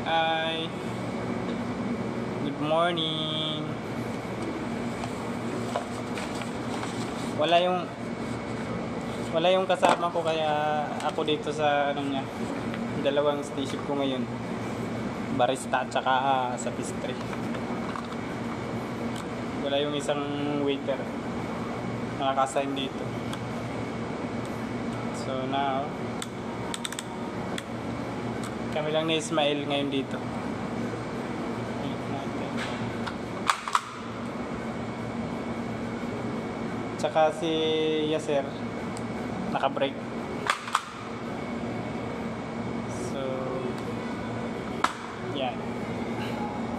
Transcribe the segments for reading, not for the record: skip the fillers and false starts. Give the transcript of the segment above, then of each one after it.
Hi. Good morning. Wala yung kasama ko kaya ako dito sa niya. Dalawang station ko ngayon. Barista at saka sa pastry. Wala yung isang waiter nakaka-assign dito. So now kami lang ni Ismael ngayon dito. Tsaka si Yasser naka-break. So yan.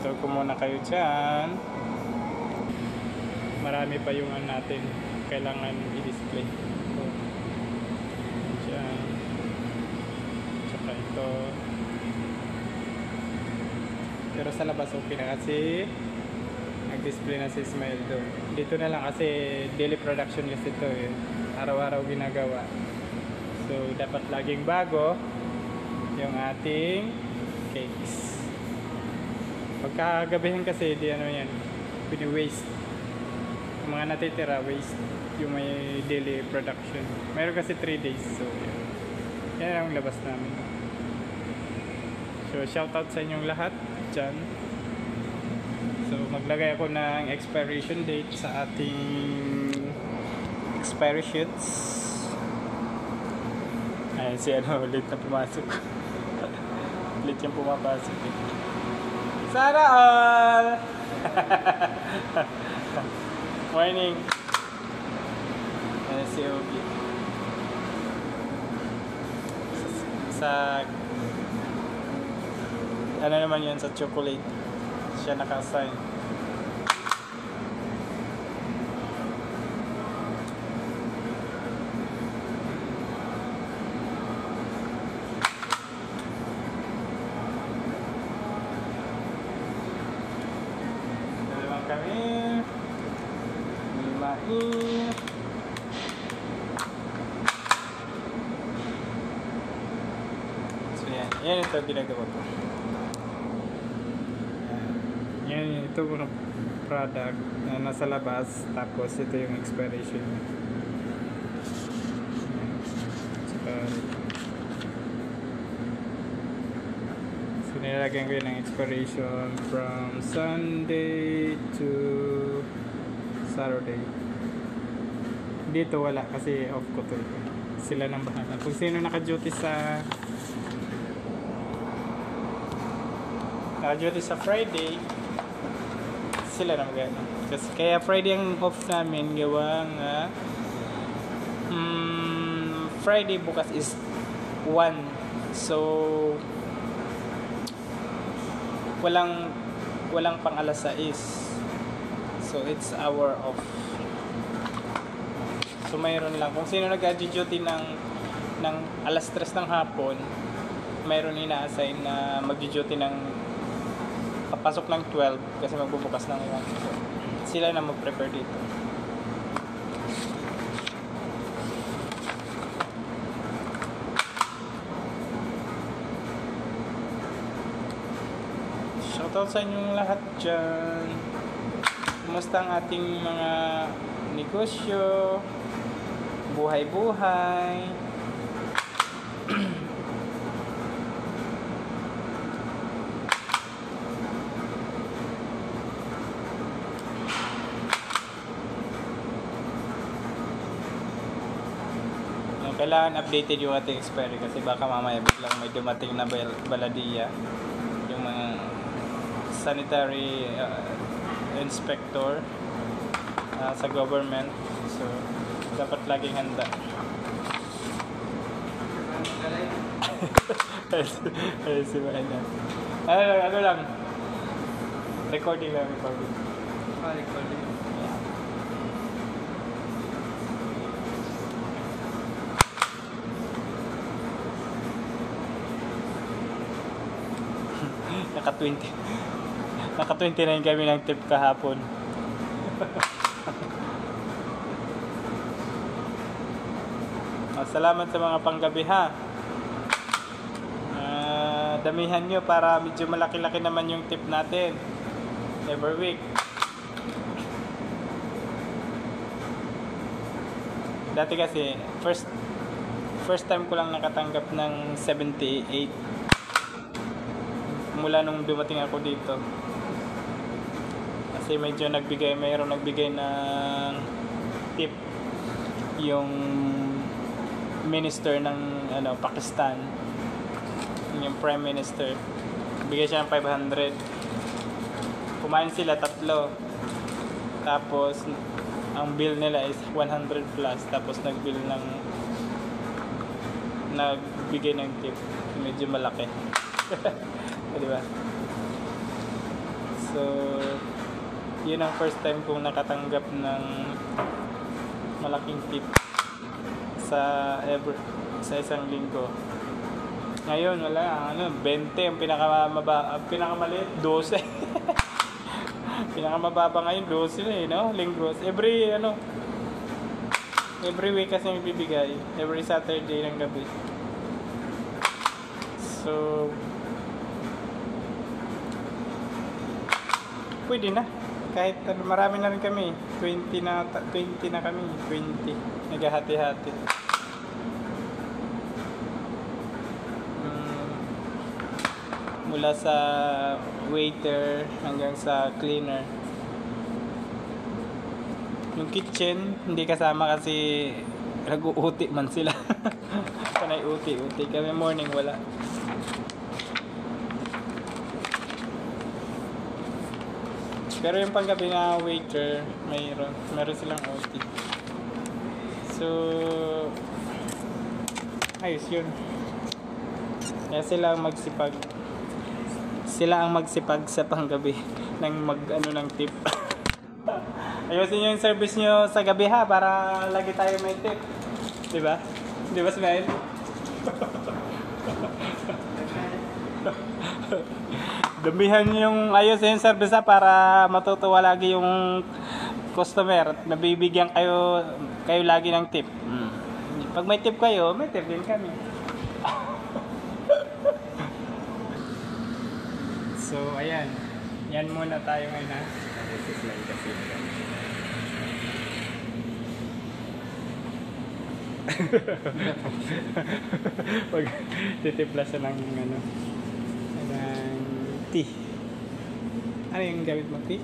So kung muna kayo dyan, marami pa yung natin kailangan i-display. So, dyan. Tsaka ito. Pero sa labas okay na kasi nag-display na si Ismael doon. Dito na lang kasi daily production kasi ito eh. Araw-araw ginagawa. So dapat laging bago yung ating cakes. Pagkagabihin kasi di yan, pini-waste. Yung mga natitira waste yung may daily production. Mayroon kasi 3 days. So yan ang labas namin. So shoutout sa inyong lahat dyan. So maglagay ako ng expiration date sa ating expiry sheets. Ay si ulit na pumasok. Ulit yung pumapasok eh. Sana all! Morning. Ayan si Obi. Sa ano naman yun, sa chocolate siya naka-assign. Dalawang kami limain. So yan ito ginagawa ko. Yan, ito yung product na nasa labas, tapos ito yung expiration. So nilagyan ko yun ng expiration from Sunday to Saturday. Dito wala kasi off ko to. Sila nang bahala. Kung sino naka-duty sa Friday, sila na magana. Kasi kaya Friday ang off namin gawa nga Friday bukas is 1. So walang pang alas 6. So it's hour off. So mayroon lang kung sino nag-duty ng alas 3 ng hapon, mayroon ina-assign na mag-duty ng papasok ng 12 kasi magbubukas ng 1. So, sila na mag-prepare dito. Shoutout sa inyong lahat dyan. Kumusta ang ating mga negosyo, buhay-buhay? Kailangan updated yung ating expiry kasi baka mamaya biglang may dumating na baladiya, yung mga sanitary inspector sa government. So dapat laging handa. Ay si Maena. Ano lang, recording. Recording. Naka-29 kami ng tip kahapon. Salamat sa mga panggabi ha. damihan nyo para medyo malaki-laki naman yung tip natin every week. Dati kasi first time ko lang nakatanggap ng 78 mula nung dumating ako dito. Kasi medyo mayroong nagbigay ng tip yung minister ng Pakistan, yung prime minister. Bigay siya ng 500. Kumain sila 3. Tapos ang bill nila is 100 plus. Tapos nagbigay ng tip. Medyo malaki. Diba? So, yun ang first time kong nakatanggap ng malaking tip sa isang linggo. Ngayon wala, 20 ang pinakamaliit 12. Pinakamababa ngayon 12 na no? Linggo. Every week kasi bibigay, every Saturday ng gabi. So pwede na. Kahit marami na rin kami. 20 na kami. 20. Naghahati-hati. Mula sa waiter hanggang sa cleaner. Yung kitchen, hindi kasama kasi nag-uuti man sila. Panay uti. Kami morning wala. Pero yung panggabi na waiter, meron silang OT. So, ayos yun. Kaya sila ang magsipag sa panggabi ng ng tip. Ayusin nyo yung service nyo sa gabi ha, para lagi tayo may tip. Diba? Diba, Smile? Damihan yung ayusin yung service ha, para matutuwa lagi yung customer. Nabibigyan kayo lagi ng tip. Pag may tip kayo, may tip din kami. So, ayan. Yan muna tayo ngayon ha. Pag titipla siya ng tea. Ano yung gamit mo? Tea?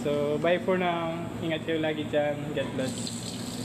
So, bye for now. Ingat kayo lagi dyan. God bless.